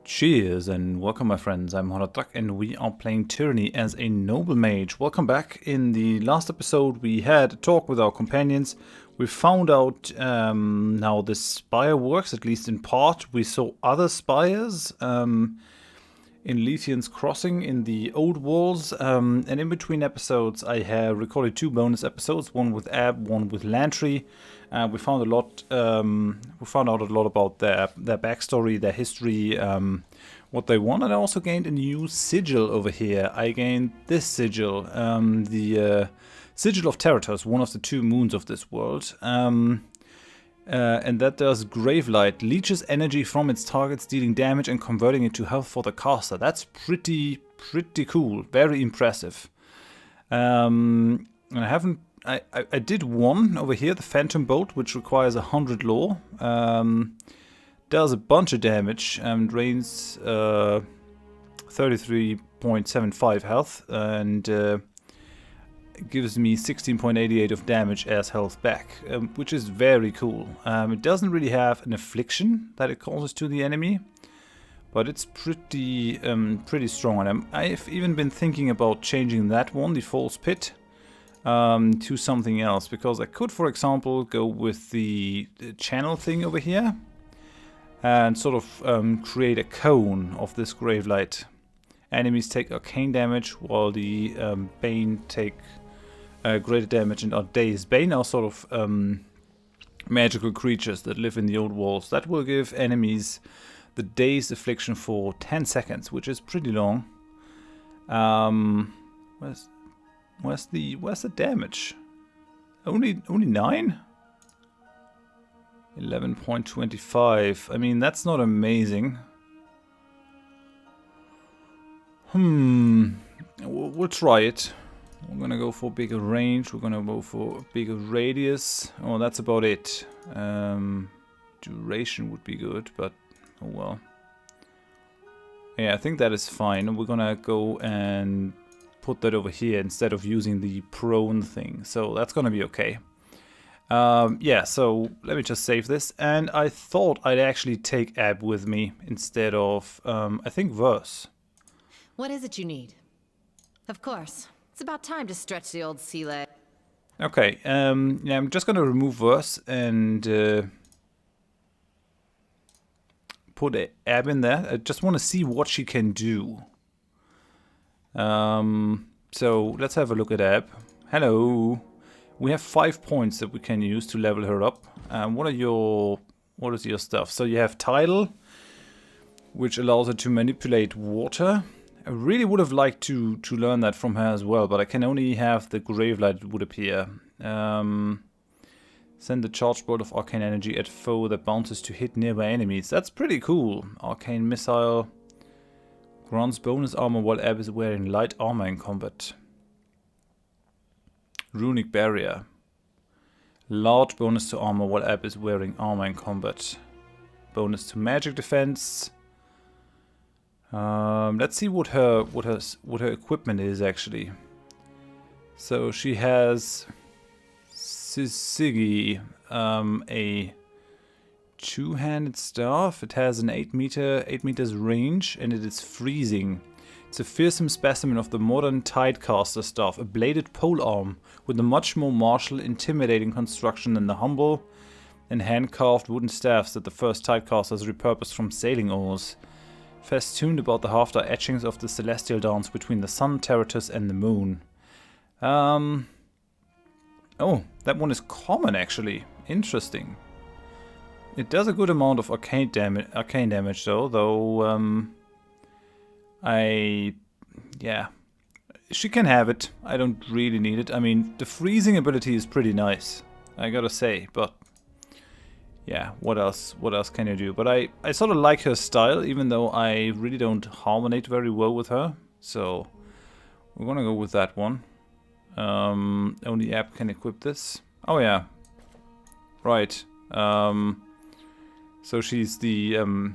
Cheers and welcome my friends, I'm Horath and we are playing Tyranny as a noble mage. Welcome back. In the last episode we had a talk with our companions. We found out how this spire works, at least in part. We saw other spires in Lethian's Crossing in the old walls, and in between episodes I have recorded 2 bonus episodes, one with Ab, one with Lantry. We found a lot. We found out a lot about their backstory, their history, what they want, and I also gained a new sigil over here. I gained this sigil, the Sigil of Terratos, one of the 2 moons of this world. And that does Gravelight, leeches energy from its targets, dealing damage and converting it to health for the caster. That's pretty cool, very impressive. And I did one over here, the Phantom Bolt, which requires 100 lore. Does a bunch of damage and drains 33.75 health and gives me 16.88 of damage as health back, which is very cool. It doesn't really have an affliction that it causes to the enemy, but it's pretty strong. And I've even been thinking about changing that one, the False Pit, to something else, because I could, for example, go with the channel thing over here and sort of create a cone of this Gravelight. Enemies take arcane damage while the Bane take greater damage and are dazed. Bane are sort of magical creatures that live in the old walls. That will give enemies the dazed affliction for 10 seconds, which is pretty long. Where's the damage? Only 9? 11.25. I mean, that's not amazing. We'll try it. We're gonna go for bigger range. We're gonna go for bigger radius. Oh, that's about it. Duration would be good, but oh well. Yeah, I think that is fine. We're gonna go and put that over here instead of using the prone thing. So that's gonna be okay. Yeah, so let me just save this. And I thought I'd actually take Ab with me instead of, I think, Verse. What is it you need? Of course. It's about time to stretch the old sea leg. Okay, yeah, I'm just gonna remove Verse and put Ab in there. I just want to see what she can do. So let's have a look at Ab. Hello. We have 5 points that we can use to level her up. What is your stuff? So you have Tidal, which allows her to manipulate water. I really would have liked to learn that from her as well, but I can only have the Gravelight, it would appear. Send the charge bolt of arcane energy at foe that bounces to hit nearby enemies. That's pretty cool. Arcane missile. Grants bonus armor while Ab is wearing light armor in combat. Runic barrier. Large bonus to armor while Ab is wearing armor in combat. Bonus to magic defense. Let's see what her equipment is actually. So she has Sigil, a 2-handed staff. It has an 8 meters range, and it is freezing. It's a fearsome specimen of the modern Tidecaster staff, a bladed polearm with a much more martial, intimidating construction than the humble and hand-carved wooden staffs that the first Tidecasters repurposed from sailing oars. Festooned about the haft are etchings of the celestial dance between the sun, Terratos, and the moon. Oh, that one is common actually. Interesting. It does a good amount of arcane damage though, yeah, she can have it. I don't really need it. I mean, the freezing ability is pretty nice, I gotta say, but yeah, what else can you do? But I sort of like her style, even though I really don't harmonate very well with her. So we're gonna go with that one. Only Ab can equip this. Oh yeah, right. So she's the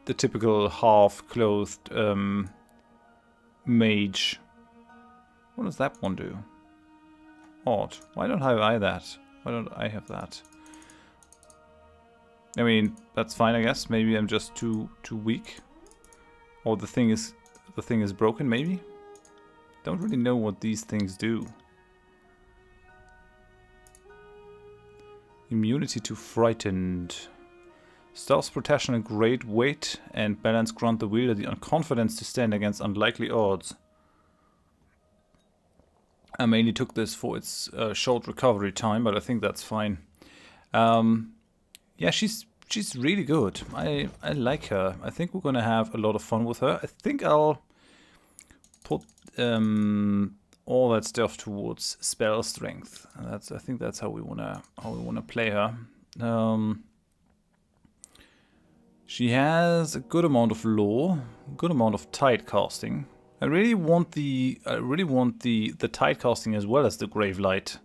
typical half-clothed mage. What does that one do? Odd. Why don't I have that? Why don't I have that? I mean, that's fine, I guess. Maybe I'm just too weak. Or the thing is broken, maybe? Don't really know what these things do. Immunity to frightened. Staff's protection and great weight and balance grant the wielder the confidence to stand against unlikely odds. I mainly took this for its short recovery time, but I think that's fine. Yeah, she's really good. I like her. I think we're gonna have a lot of fun with her. I think I'll put all that stuff towards spell strength. I think that's how we wanna play her. She has a good amount of lore, good amount of tide casting. I really want the tide casting as well as the grave light.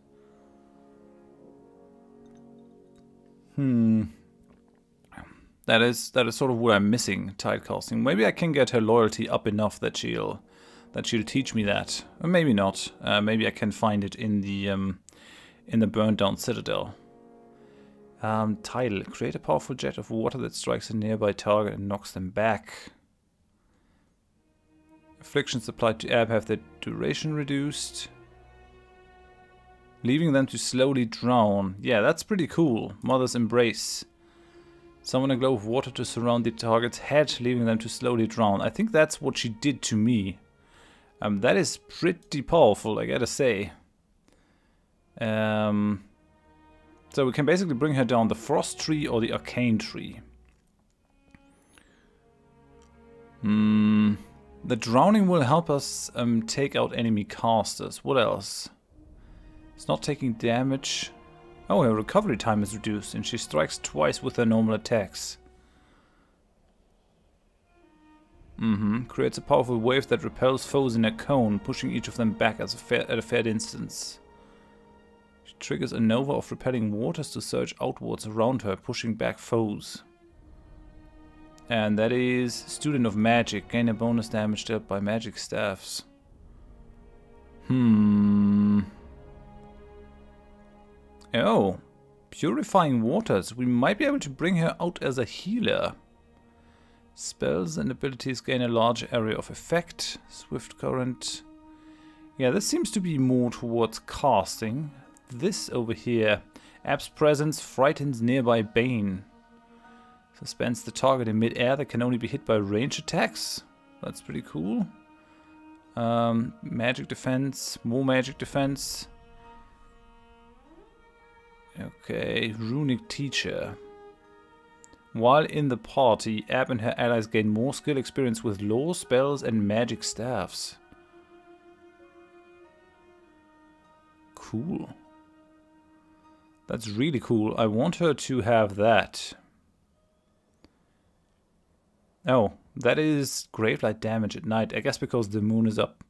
That is sort of what I'm missing, tide casting. Maybe I can get her loyalty up enough that she'll teach me that, or maybe not. Maybe I can find it in the burned down citadel. Title: create a powerful jet of water that strikes a nearby target and knocks them back. Afflictions applied to Ab have their duration reduced, leaving them to slowly drown. Yeah, that's pretty cool. Mother's Embrace. Summon a glow of water to surround the target's head, leaving them to slowly drown. I think that's what she did to me. That is pretty powerful, I gotta say. So we can basically bring her down the Frost Tree or the Arcane Tree. The drowning will help us take out enemy casters. What else? It's not taking damage. Oh, her recovery time is reduced and she strikes twice with her normal attacks. Creates a powerful wave that repels foes in a cone, pushing each of them back at a fair distance. She triggers a nova of repelling waters to surge outwards around her, pushing back foes. And that is Student of Magic. Gain a bonus damage dealt by magic staffs. Oh, Purifying Waters. We might be able to bring her out as a healer. Spells and abilities gain a large area of effect. Swift Current. Yeah, this seems to be more towards casting. This over here. Ab's presence frightens nearby Bane. Suspends the target in mid-air that can only be hit by range attacks. That's pretty cool. Magic defense. More magic defense. Okay, Runic Teacher. While in the party, Ab and her allies gain more skill experience with lore, spells, and magic staffs. Cool. That's really cool. I want her to have that. Oh, that is Gravelight damage at night. I guess because the moon is up.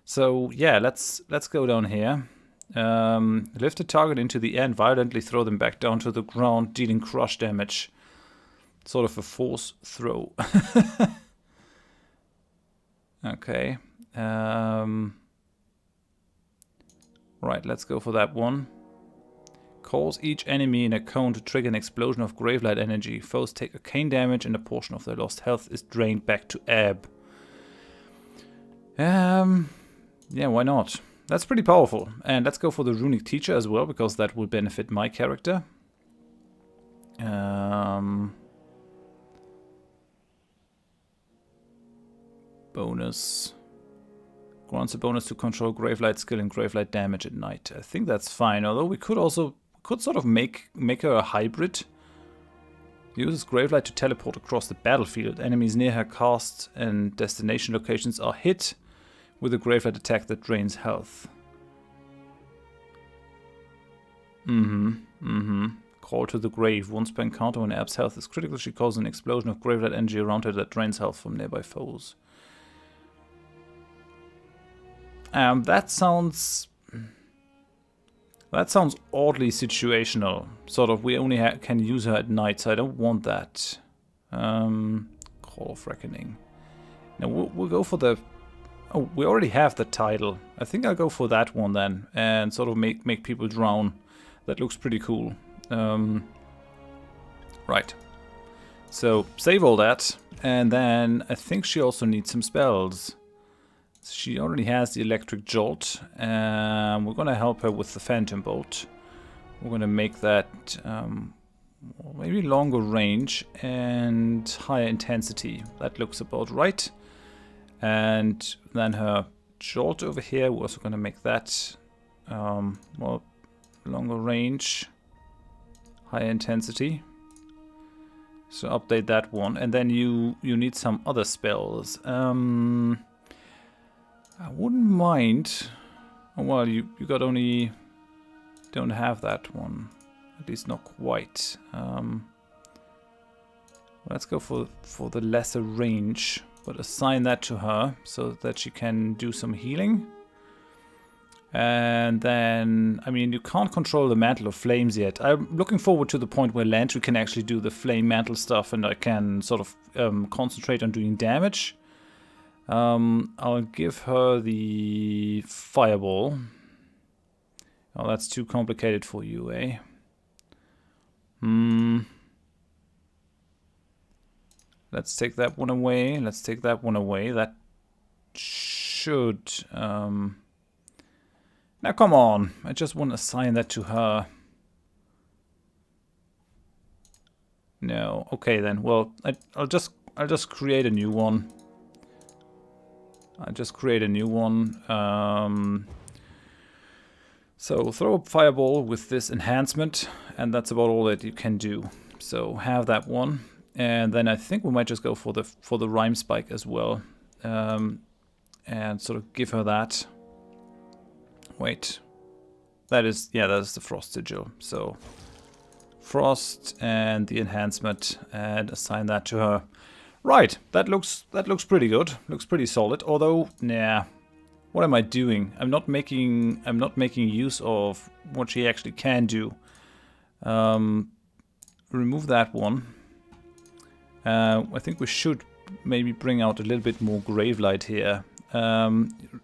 So yeah, let's go down here. Lift a target into the air and violently throw them back down to the ground, dealing crush damage. Sort of a force throw. Okay. Right, let's go for that one. Cause each enemy in a cone to trigger an explosion of Gravelight energy. Foes take arcane damage and a portion of their lost health is drained back to Ab. Yeah, why not? That's pretty powerful. And let's go for the Runic Teacher as well, because that will benefit my character. Bonus. Grants a bonus to control Gravelight skill and Gravelight damage at night. I think that's fine, although we could also sort of make her a hybrid. Uses Gravelight to teleport across the battlefield. Enemies near her cast and destination locations are hit with a Gravelight attack that drains health. Call to the grave. Once per encounter when Ab's health is critical, she causes an explosion of Gravelight energy around her that drains health from nearby foes. That sounds oddly situational. Sort of, we only can use her at night, so I don't want that. Call of Reckoning. Now we'll go for the... Oh, we already have the title. I think I'll go for that one then, and sort of make people drown. That looks pretty cool. Right. So save all that, and then I think she also needs some spells. She already has the Electric Jolt, and we're gonna help her with the Phantom Bolt. We're gonna make that maybe longer range and higher intensity. That looks about right. And then her Jolt over here, we're also gonna make that well, longer range, higher intensity. So update that one, and then you need some other spells. I wouldn't mind. Oh, well, you got only don't have that one, at least not quite. Let's go for the lesser range, but assign that to her so that she can do some healing. And then, I mean, you can't control the Mantle of Flames yet. I'm looking forward to the point where Lantry can actually do the Flame Mantle stuff, and I can sort of concentrate on doing damage. I'll give her the Fireball. Oh, that's too complicated for you, eh? Let's take that one away. Let's take that one away. That should... Now come on, I just want to assign that to her. No, okay then. Well, I'll just create a new one. I'll just create a new one. So throw a Fireball with this enhancement, and that's about all that you can do. So have that one, and then I think we might just go for the Rhyme Spike as well, and sort of give her that. Wait, that is the Frost Sigil. So Frost and the enhancement, and assign that to her. Right, that looks pretty good. Looks pretty solid. Although, nah, what am I doing? I'm not making use of what she actually can do. Remove that one. I think we should maybe bring out a little bit more Gravelight here.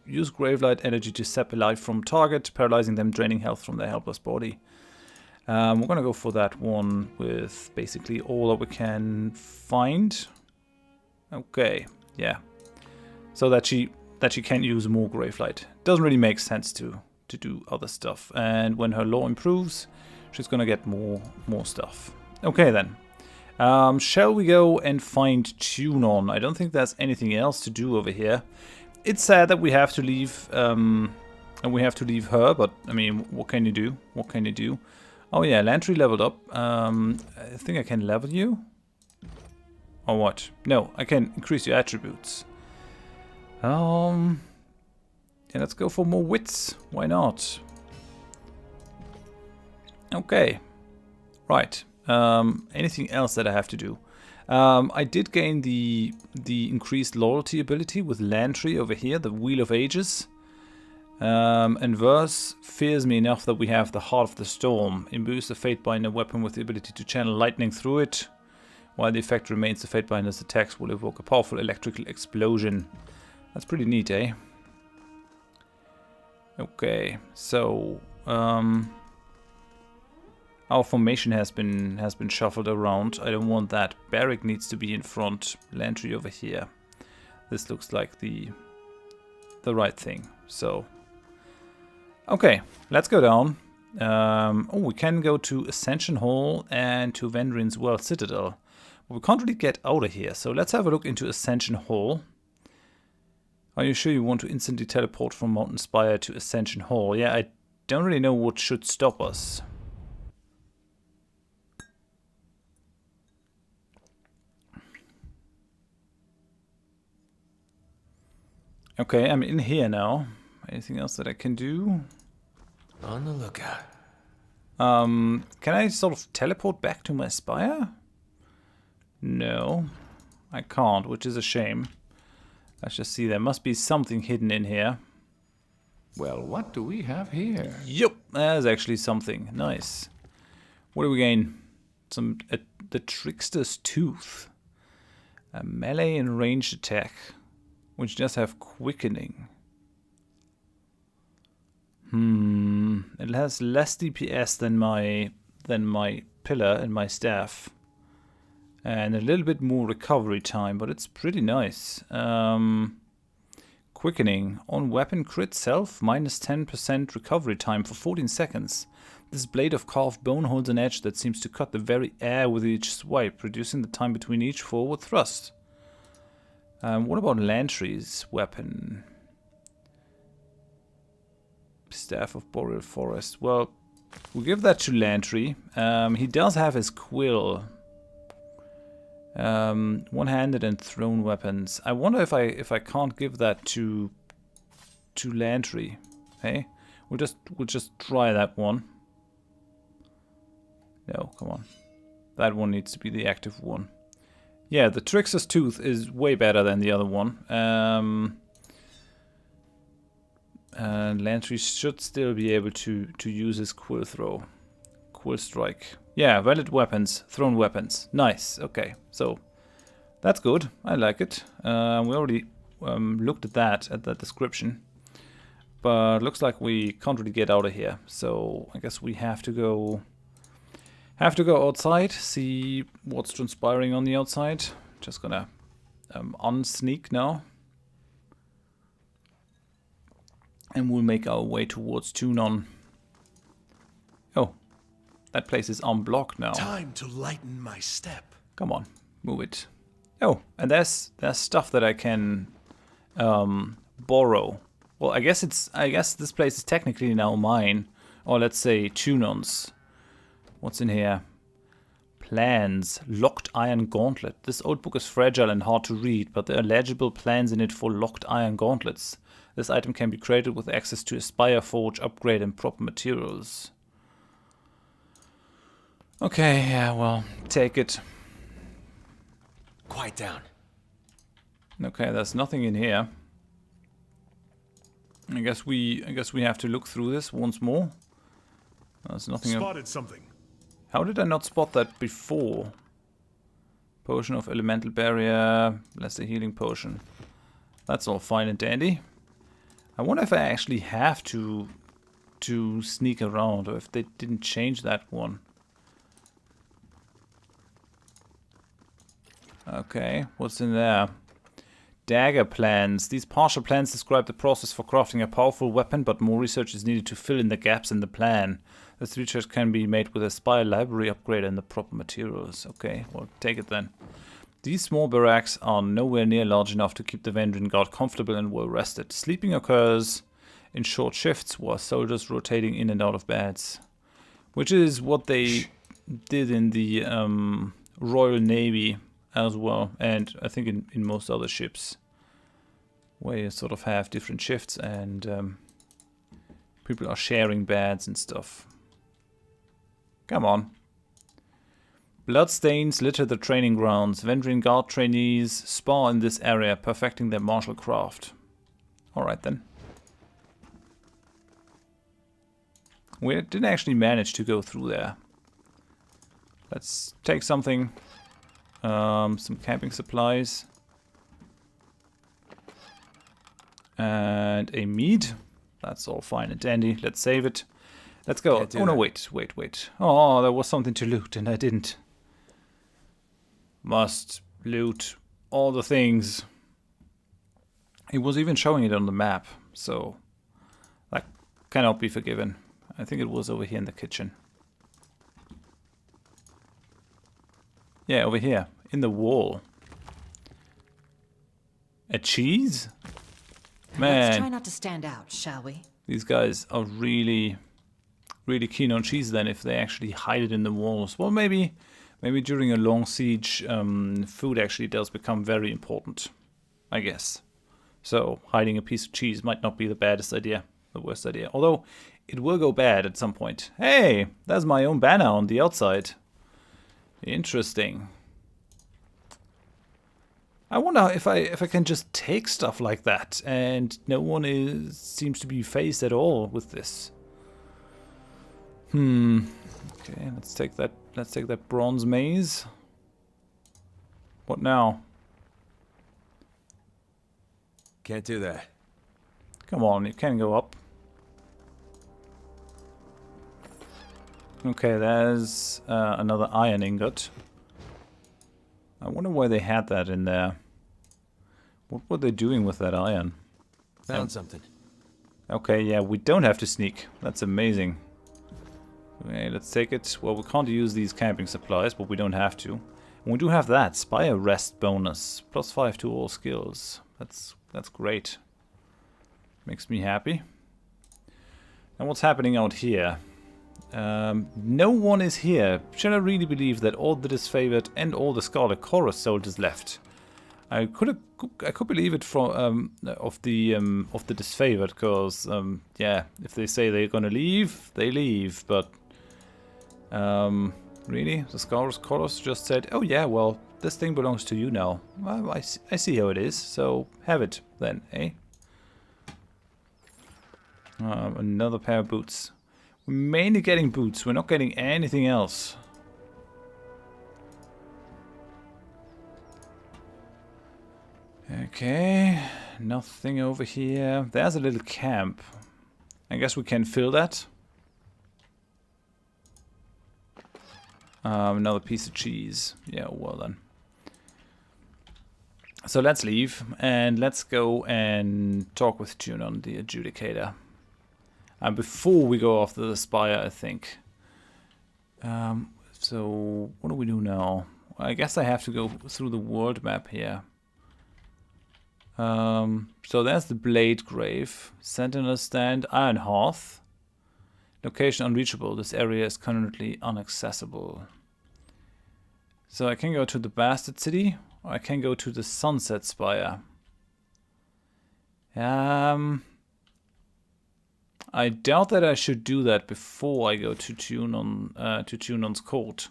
Use Gravelight energy to sap life from target, paralyzing them, draining health from their helpless body. We're gonna go for that one with basically all that we can find. Okay, yeah. So that she can use more Gravelight. Doesn't really make sense to do other stuff. And when her law improves, she's gonna get more stuff. Okay then. Shall we go and find Tunon? I don't think there's anything else to do over here. It's sad that we have to leave, and we have to leave her, but I mean, what can you do? What can you do? Oh yeah, Lantry leveled up. I think I can level you. Or what? No, I can increase your attributes. Yeah, let's go for more wits. Why not? Okay. Right. Anything else that I have to do? I did gain the increased loyalty ability with Lantry over here, the Wheel of Ages. And Verse fears me enough that we have the Heart of the Storm. Imbues the Fatebinder weapon with the ability to channel lightning through it. While the effect remains, the Fatebinder's attacks will evoke a powerful electrical explosion. That's pretty neat, eh? Okay, so our formation has been shuffled around. I don't want that. Barrack needs to be in front. Lantry over here. This looks like the right thing. So, okay, let's go down. Oh, we can go to Ascension Hall and to Vendrin's Well Citadel. But we can't really get out of here. So let's have a look into Ascension Hall. Are you sure you want to instantly teleport from Mountain Spire to Ascension Hall? Yeah, I don't really know what should stop us. Okay, I'm in here now. Anything else that I can do? On the lookout. Can I sort of teleport back to my spire? No, I can't, which is a shame. Let's just see, there must be something hidden in here. Well, what do we have here? Yup, there's actually something. Nice. What do we gain? The Trickster's Tooth. A melee and ranged attack, which does have quickening. It has less DPS than my pillar and my staff. And a little bit more recovery time, but it's pretty nice. Quickening. On weapon crit self, minus 10% recovery time for 14 seconds. This blade of carved bone holds an edge that seems to cut the very air with each swipe, reducing the time between each forward thrust. What about Lantry's weapon? Staff of Boreal Forest. Well, we'll give that to Lantry. He does have his quill. One-handed and thrown weapons. I wonder if I can't give that to Lantry. Hey, we'll just try that one. No, come on. That one needs to be the active one. Yeah, the Trickster's Tooth is way better than the other one. And Lantry should still be able to use his Quill Throw. Quill Strike. Yeah, valid weapons, thrown weapons. Nice, okay. So, that's good. I like it. We already looked at that description. But looks like we can't really get out of here. So, I guess we have to go outside, see what's transpiring on the outside. Just gonna unsneak now. And we'll make our way towards Tunon. Oh, that place is unblocked now. Time to lighten my step. Come on, move it. Oh, and there's stuff that I can borrow. Well, I guess this place is technically now mine, or let's say Tunon's. What's in here? Plans. Locked iron gauntlet. This old book is fragile and hard to read, but there are legible plans in it for locked iron gauntlets. This item can be created with access to Aspire, Forge, Upgrade, and proper materials. Okay, yeah, well, take it. Quiet down. Okay, there's nothing in here. I guess we have to look through this once more. There's nothing. Spotted something. How did I not spot that before? Potion of Elemental Barrier. That's a healing potion. That's all fine and dandy. I wonder if I actually have to sneak around, or if they didn't change that one. Okay, what's in there? Dagger plans. These partial plans describe the process for crafting a powerful weapon, but more research is needed to fill in the gaps in the plan. This research can be made with a Spire library upgrade and the proper materials. Okay, well, take it then. These small barracks are nowhere near large enough to keep the Vendrian Guard comfortable and well rested. Sleeping occurs in short shifts while soldiers rotating in and out of beds. Which is what they did in the Royal Navy as well, and I think in most other ships, where you sort of have different shifts and people are sharing beds and stuff. Come on. Bloodstains litter the training grounds. Vendrian Guard trainees spar in this area, perfecting their martial craft. Alright then. We didn't actually manage to go through there. Let's take something. Some camping supplies. And a mead. That's all fine and dandy. Let's save it. Let's go. Oh no, wait. Oh, there was something to loot and I didn't. Must loot all the things. It was even showing it on the map, so that cannot be forgiven. I think it was over here in the kitchen. Yeah, over here, in the wall. A cheese? Man. Let's try not to stand out, shall we? These guys are really keen on cheese then, if they actually hide it in the walls. Well, maybe during a long siege, food actually does become very important, I guess. So hiding a piece of cheese might not be the baddest idea, the worst idea. Although it will go bad at some point. Hey, there's my own banner on the outside. Interesting. I wonder if I can just take stuff like that, and no one seems to be phased at all with this. Okay, let's take that. Let's take that bronze maze. What now? Can't do that. Come on, you can go up. Okay, there's another iron ingot. I wonder why they had that in there. What were they doing with that iron? Found something. Okay, yeah, we don't have to sneak. That's amazing. Okay, let's take it. Well, we can't use these camping supplies, but we don't have to. And we do have that. Spire rest bonus. +5 to all skills. That's great. Makes me happy. And what's happening out here? No one is here. Shall I really believe that all the disfavored and all the Scarlet Chorus soldiers left? I could believe it from of the disfavored, because yeah, if they say they're gonna leave, they leave. But really, the Scarlet Chorus just said, "Oh yeah, well, this thing belongs to you now." Well, I see how it is, so have it then, eh? Another pair of boots. We're mainly getting boots. We're not getting anything else. Okay, nothing over here. There's a little camp. I guess we can fill that. Another piece of cheese. Yeah, well done. So let's leave and let's go and talk with Tunon, the Adjudicator. Before we go after the Spire, I think. So what do we do now? I guess I have to go through the world map here. So there's the Blade Grave, Sentinel Stand, Iron Hearth. Location unreachable. This area is currently inaccessible. So I can go to the Bastard City, or I can go to the Sunset Spire. I doubt that I should do that before I go to Tunon's court.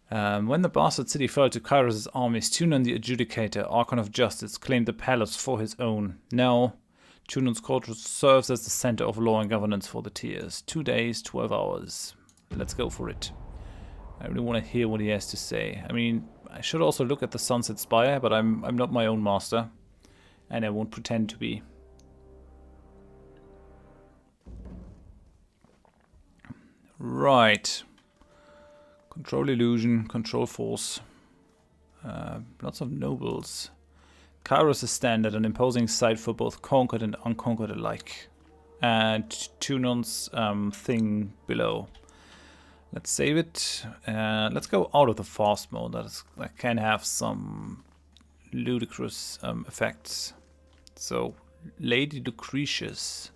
When the Bastard City fell to Kairos' armies, Tunon the Adjudicator, Archon of Justice, claimed the palace for his own. Now, Tunon's court serves as the center of law and governance for the tiers. 2 days, 12 hours. Let's go for it. I really want to hear what he has to say. I mean, I should also look at the Sunset Spire, but I'm not my own master, and I won't pretend to be. Right. Control illusion, control force. Lots of nobles. Kairos is standard, an imposing sight for both conquered and unconquered alike. And Tunon's thing below. Let's save it. Let's go out of the fast mode. That can have some ludicrous effects. So, Lady Lucretius.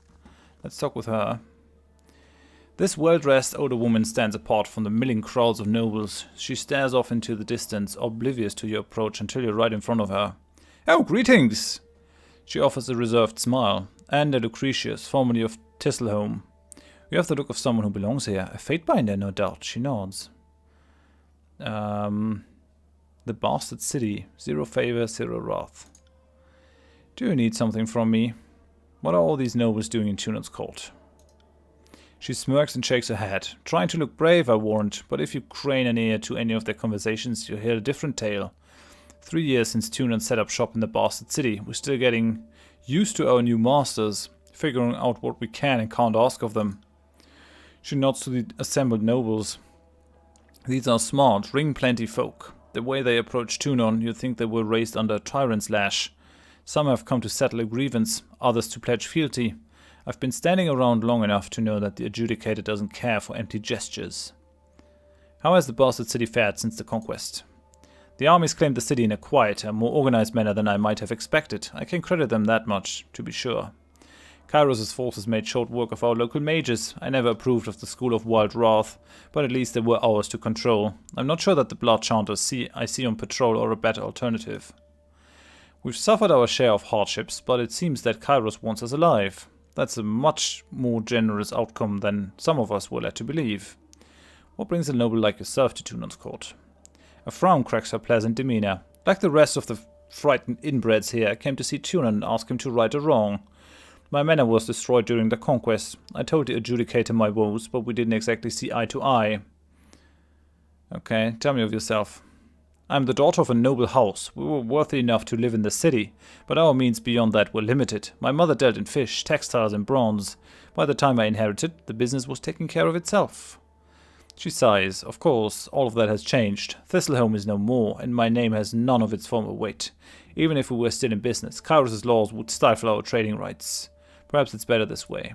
Let's talk with her. This well-dressed older woman stands apart from the milling crowds of nobles. She stares off into the distance, oblivious to your approach until you're right in front of her. "Oh, greetings!" She offers a reserved smile. And Lucretius, formerly of Tisselholm. You have the look of someone who belongs here. A Fatebinder, no doubt. She nods. The Bastard City. 0 favor, 0 wrath. Do you need something from me? What are all these nobles doing in Tunon's court? She smirks and shakes her head. Trying to look brave, I warrant, but if you crane an ear to any of their conversations, you'll hear a different tale. 3 years since Tunon set up shop in the Bastard City. We're still getting used to our new masters, figuring out what we can and can't ask of them. She nods to the assembled nobles. These are smart, ring-plenty folk. The way they approach Tunon, you'd think they were raised under a tyrant's lash. Some have come to settle a grievance, others to pledge fealty. I've been standing around long enough to know that the Adjudicator doesn't care for empty gestures. How has the Bastard City fared since the conquest? The armies claimed the city in a quieter, more organized manner than I might have expected. I can credit them that much, to be sure. Kairos' forces made short work of our local mages. I never approved of the School of Wild Wrath, but at least they were ours to control. I'm not sure that the Blood Chanters I see on patrol are a better alternative. We've suffered our share of hardships, but it seems that Kairos wants us alive. That's a much more generous outcome than some of us were led to believe. What brings a noble like yourself to Tunon's court? A frown cracks her pleasant demeanor. Like the rest of the frightened inbreds here, I came to see Tunon and ask him to right a wrong. My manor was destroyed during the conquest. I told the Adjudicator my woes, but we didn't exactly see eye to eye. Okay, tell me of yourself. I'm the daughter of a noble house. We were worthy enough to live in the city, but our means beyond that were limited. My mother dealt in fish, textiles and bronze. By the time I inherited, the business was taking care of itself. She sighs. Of course, all of that has changed. Thistleholm is no more, and my name has none of its former weight. Even if we were still in business, Kairos' laws would stifle our trading rights. Perhaps it's better this way.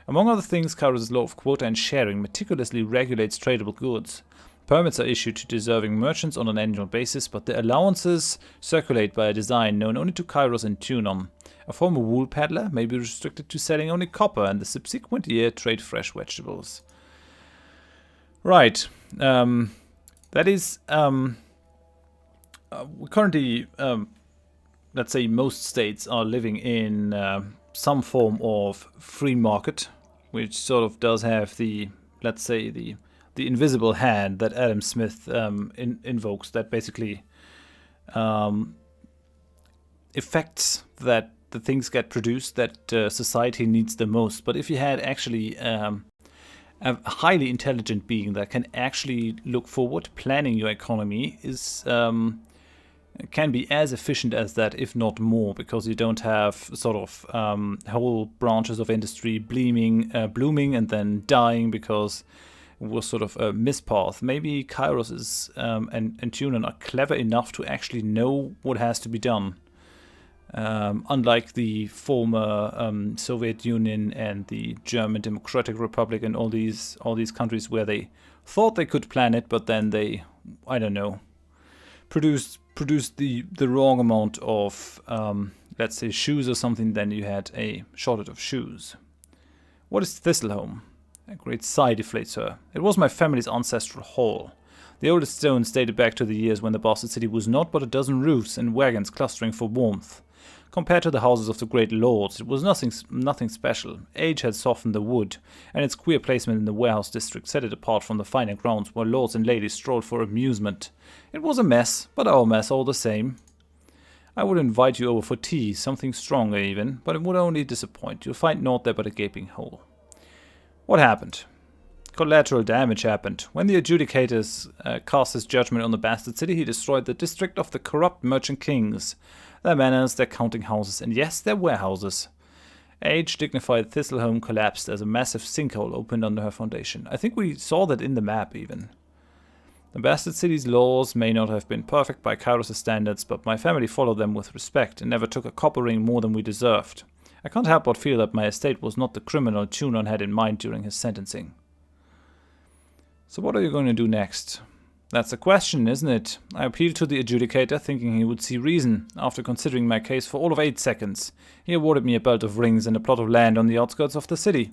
Among other things, Kairos' law of quota and sharing meticulously regulates tradable goods. Permits are issued to deserving merchants on an annual basis, but the allowances circulate by a design known only to Kairos and Tunon. A former wool peddler may be restricted to selling only copper and the subsequent year trade fresh vegetables. Right. That is... currently, let's say most states are living in some form of free market, which sort of does have the, let's say, the invisible hand that Adam Smith invokes, that basically affects that the things get produced that society needs the most. But if you had actually a highly intelligent being that can actually look forward, planning your economy is can be as efficient as that, if not more, because you don't have sort of whole branches of industry blooming and then dying because it was sort of a mispath. Maybe Kairos is and Tunon are clever enough to actually know what has to be done. Unlike the former Soviet Union and the German Democratic Republic and all these countries where they thought they could plan it, but then they, I don't know, produced the wrong amount of, let's say, shoes or something, then you had a shortage of shoes. What is Thistleholm? A great sigh deflates her. It was my family's ancestral hall. The oldest stones dated back to the years when the bastard city was not but a dozen roofs and wagons clustering for warmth. Compared to the houses of the great lords, it was nothing special. Age had softened the wood, and its queer placement in the warehouse district set it apart from the finer grounds where lords and ladies strolled for amusement. It was a mess, but our mess all the same. I would invite you over for tea, something stronger even, but it would only disappoint. You'll find naught there but a gaping hole. What happened? Collateral damage happened. When the Adjudicator cast his judgment on the bastard city, he destroyed the district of the corrupt merchant kings. Their manors, their counting houses, and yes, their warehouses. Age-dignified Thistleholm collapsed as a massive sinkhole opened under her foundation. I think we saw that in the map even. The bastard city's laws may not have been perfect by Kairos' standards, but my family followed them with respect and never took a copper ring more than we deserved. I can't help but feel that my estate was not the criminal Tunon had in mind during his sentencing. So what are you going to do next? That's the question, isn't it? I appealed to the Adjudicator, thinking he would see reason. After considering my case for all of 8 seconds, he awarded me a belt of rings and a plot of land on the outskirts of the city.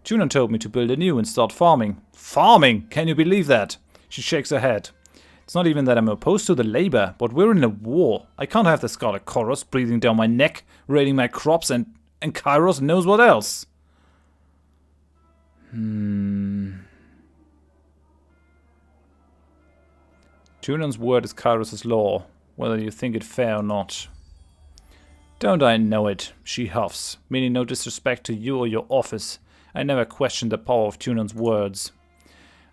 Tunon told me to build anew and start farming. Farming? Can you believe that? She shakes her head. It's not even that I'm opposed to the labor, but we're in a war. I can't have the Scarlet Chorus breathing down my neck, raiding my crops, and Kairos knows what else. Tunon's word is Kairos' law, whether you think it fair or not. Don't I know it, she huffs, meaning no disrespect to you or your office. I never questioned the power of Tunon's words.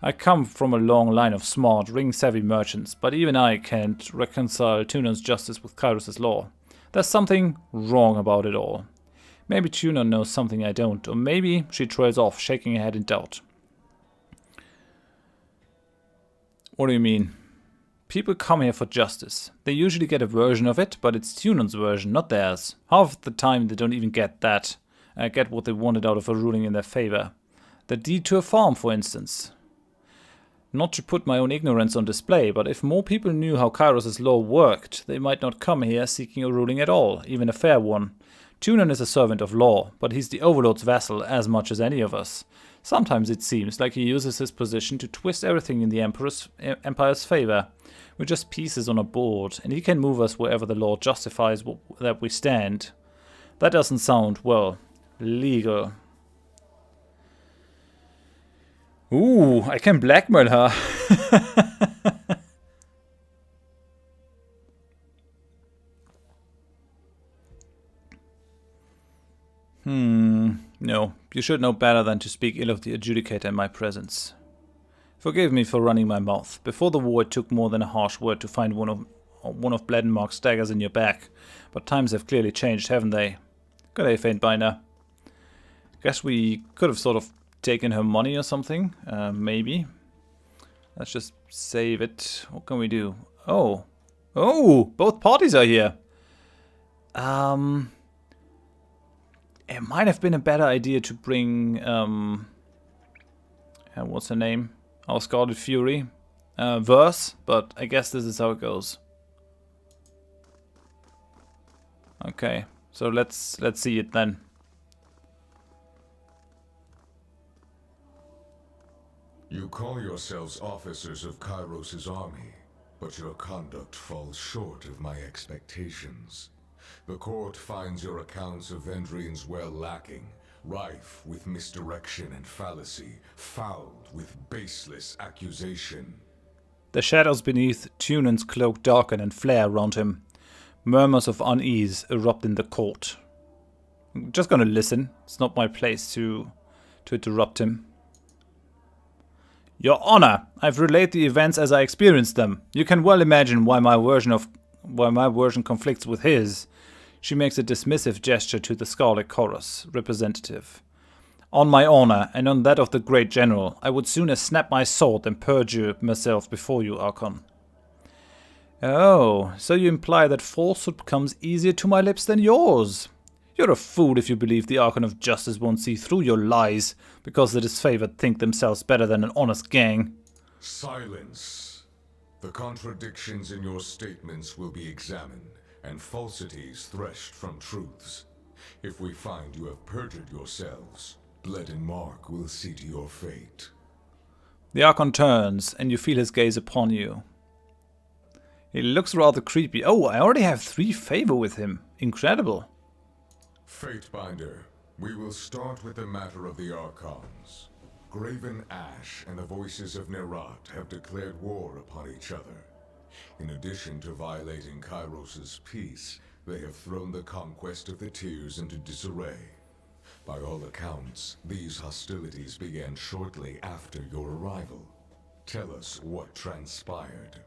I come from a long line of smart, ring-savvy merchants, but even I can't reconcile Tunon's justice with Kairos' law. There's something wrong about it all. Maybe Tunon knows something I don't, or maybe she trails off, shaking her head in doubt. What do you mean? People come here for justice. They usually get a version of it, but it's Tunon's version, not theirs. Half the time they don't even get that. Get what they wanted out of a ruling in their favor. The deed to a farm, for instance. Not to put my own ignorance on display, but if more people knew how Kairos' law worked, they might not come here seeking a ruling at all, even a fair one. Tunon is a servant of law, but he's the Overlord's vassal as much as any of us. Sometimes it seems like he uses his position to twist everything in the Empire's favor. We're just pieces on a board, and he can move us wherever the law justifies that we stand. That doesn't sound, well, legal. Ooh, I can blackmail her. No, you should know better than to speak ill of the Adjudicator in my presence. Forgive me for running my mouth. Before the war it took more than a harsh word to find one of Bledenmark's daggers in your back. But times have clearly changed, haven't they? Good day, Faintbinder. Guess we could have sort of taken her money or something, maybe. Let's just save it. What can we do? Oh. Oh, both parties are here. It might have been a better idea to bring, what's her name? Our Scarlet Fury. Verse, but I guess this is how it goes. Okay, so let's see it then. You call yourselves officers of Kairos' army, but your conduct falls short of my expectations. The court finds your accounts of Vendrian's well lacking, rife with misdirection and fallacy, fouled with baseless accusation. The shadows beneath Tunon's cloak darken and flare around him. Murmurs of unease erupt in the court. I'm just gonna listen. It's not my place to interrupt him. Your Honor, I've relayed the events as I experienced them. You can well imagine why my version conflicts with his. She makes a dismissive gesture to the Scarlet Chorus representative. On my honor, and on that of the great general, I would sooner snap my sword than perjure myself before you, Archon. Oh, so you imply that falsehood comes easier to my lips than yours. You're a fool if you believe the Archon of Justice won't see through your lies, because the disfavored think themselves better than an honest gang. Silence. The contradictions in your statements will be examined, and falsities threshed from truths. If we find you have perjured yourselves, Blood and Mark will see to your fate. The Archon turns, and you feel his gaze upon you. He looks rather creepy. Oh, I already have 3 favor with him. Incredible. Fatebinder, we will start with the matter of the Archons. Graven Ash and the Voices of Nerat have declared war upon each other. In addition to violating Kairos' peace, they have thrown the conquest of the Tears into disarray. By all accounts, these hostilities began shortly after your arrival. Tell us what transpired.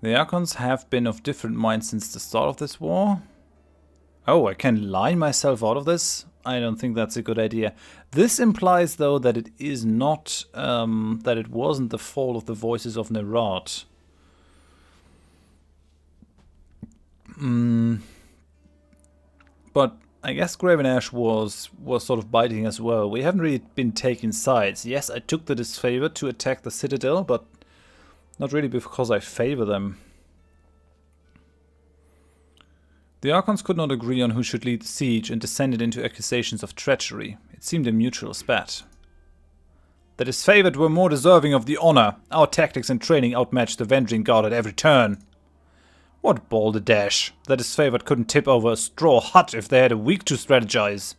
The Archons have been of different minds since the start of this war. Oh, I can lie myself out of this? I don't think that's a good idea. This implies, though, that it is not, that it wasn't the fault of the Voices of Nerat. But I guess Graven Ash was sort of biting as well. We haven't really been taking sides. Yes, I took the disfavor to attack the Citadel, but not really because I favor them. The Archons could not agree on who should lead the siege and descended into accusations of treachery. It seemed a mutual spat. The disfavored were more deserving of the honor. Our tactics and training outmatched the Vendrian Guard at every turn. What balderdash! The disfavored couldn't tip over a straw hut if they had a week to strategize.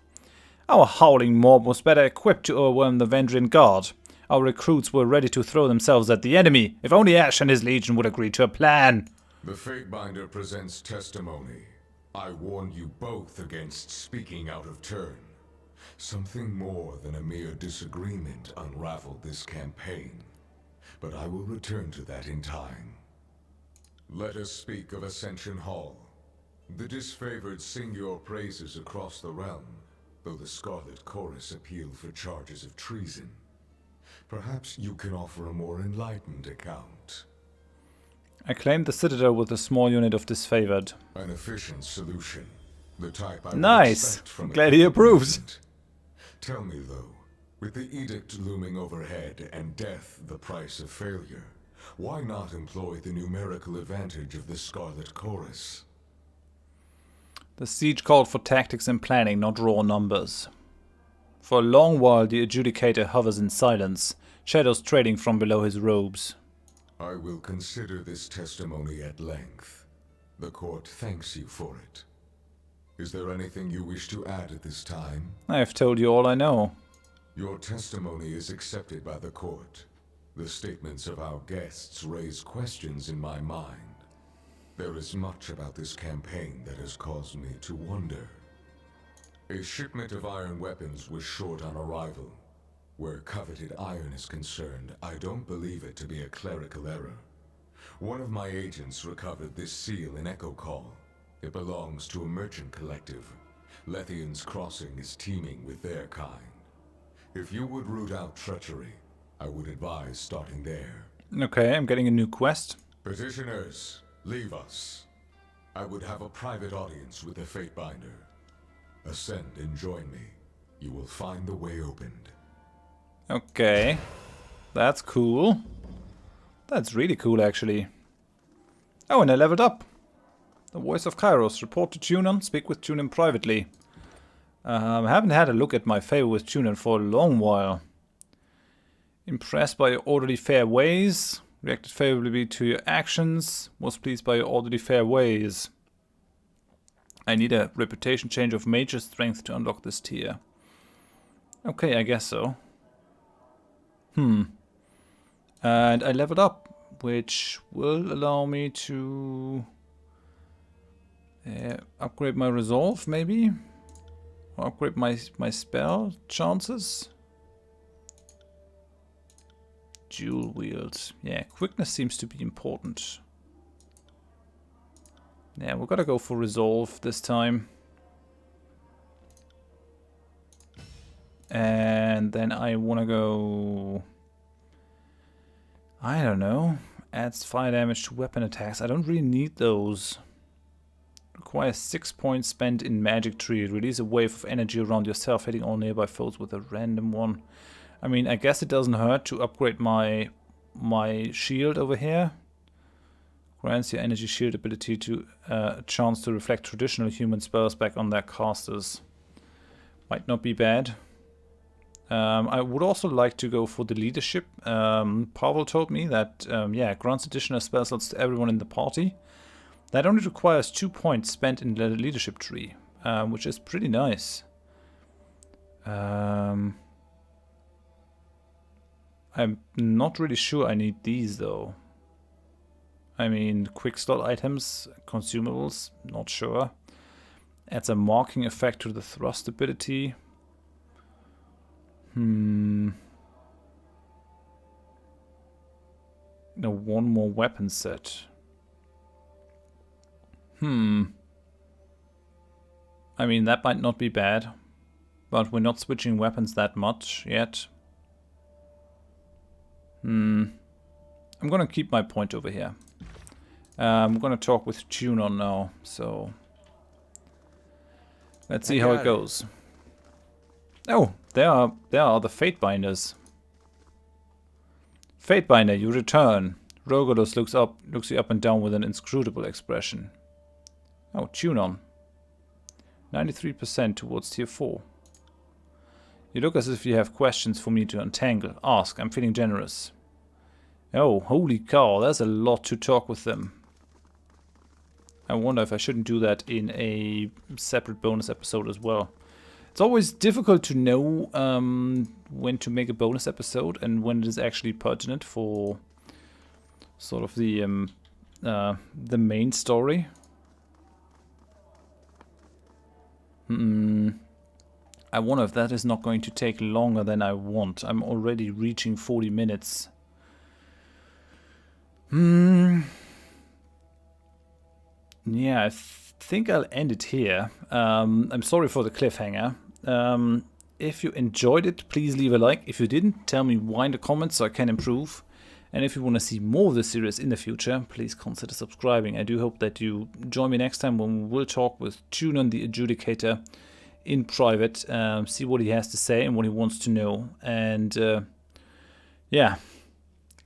Our howling mob was better equipped to overwhelm the Vendrian Guard. Our recruits were ready to throw themselves at the enemy, if only Ash and his legion would agree to a plan. The Fatebinder presents testimony. I warn you both against speaking out of turn. Something more than a mere disagreement unraveled this campaign. But I will return to that in time. Let us speak of Ascension Hall. The disfavored sing your praises across the realm, though the Scarlet Chorus appeal for charges of treason. Perhaps you can offer a more enlightened account. I claimed the Citadel with a small unit of disfavored. An efficient solution. The type I would Nice! expect from Glad a he approves. government. Tell me though, with the edict looming overhead and death the price of failure, why not employ the numerical advantage of the Scarlet Chorus? The siege called for tactics and planning, not raw numbers. For a long while the Adjudicator hovers in silence, shadows trailing from below his robes. I will consider this testimony at length. The court thanks you for it. Is there anything you wish to add at this time? I have told you all I know. Your testimony is accepted by the court. The statements of our guests raise questions in my mind. There is much about this campaign that has caused me to wonder. A shipment of iron weapons was short on arrival. Where coveted iron is concerned, I don't believe it to be a clerical error. One of my agents recovered this seal in Echo Call. It belongs to a merchant collective. Lethian's Crossing is teeming with their kind. If you would root out treachery, I would advise starting there. Okay, I'm getting a new quest. Petitioners, leave us. I would have a private audience with the Fatebinder. Ascend and join me. You will find the way opened. Okay, that's cool. That's really cool, actually. Oh, and I leveled up. The Voice of Kairos. Report to Tunon. Speak with Tunon privately. I haven't had a look at my favor with Tunon for a long while. Impressed by your orderly fair ways. Reacted favorably to your actions. Was pleased by your orderly fair ways. I need a reputation change of major strength to unlock this tier. Okay, I guess so. And I leveled up, which will allow me to upgrade my resolve, maybe? Or upgrade my spell chances? Dual wield. Yeah, quickness seems to be important. Yeah, we're gonna go for resolve this time. And then I wanna go... I don't know. Adds fire damage to weapon attacks. I don't really need those. Requires 6 points spent in magic tree. Release a wave of energy around yourself, hitting all nearby foes with a random one. I mean, I guess it doesn't hurt to upgrade my shield over here. Grants your energy shield ability to a chance to reflect traditional human spells back on their casters. Might not be bad. I would also like to go for the leadership. Pavel told me that, yeah, grants additional spell slots to everyone in the party. That only requires 2 points spent in the leadership tree, which is pretty nice. I'm not really sure I need these though. I mean, quick slot items, consumables, not sure. Adds a marking effect to the thrust ability. No, one more weapon set. I mean, that might not be bad, but we're not switching weapons that much yet. I'm gonna keep my point over here. I'm gonna talk with Tunon now, so let's see how it goes. Oh, there are the Fatebinders. Fatebinder, you return. Rogolos looks you up and down with an inscrutable expression. Oh, Tunon. 93% towards tier 4. You look as if you have questions for me to untangle. Ask, I'm feeling generous. Oh, holy cow, there's a lot to talk with them. I wonder if I shouldn't do that in a separate bonus episode as well. It's always difficult to know when to make a bonus episode and when it is actually pertinent for sort of the main story. I wonder if that is not going to take longer than I want. I'm already reaching 40 minutes. Yeah, I think I'll end it here. I'm sorry for the cliffhanger. If you enjoyed it, please leave a like. If you didn't, tell me why in the comments so I can improve. And if you want to see more of this series in the future, please consider subscribing. I do hope that you join me next time when we'll talk with Tunon the Adjudicator in private, see what he has to say and what he wants to know. And yeah,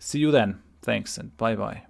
see you then. Thanks and bye-bye.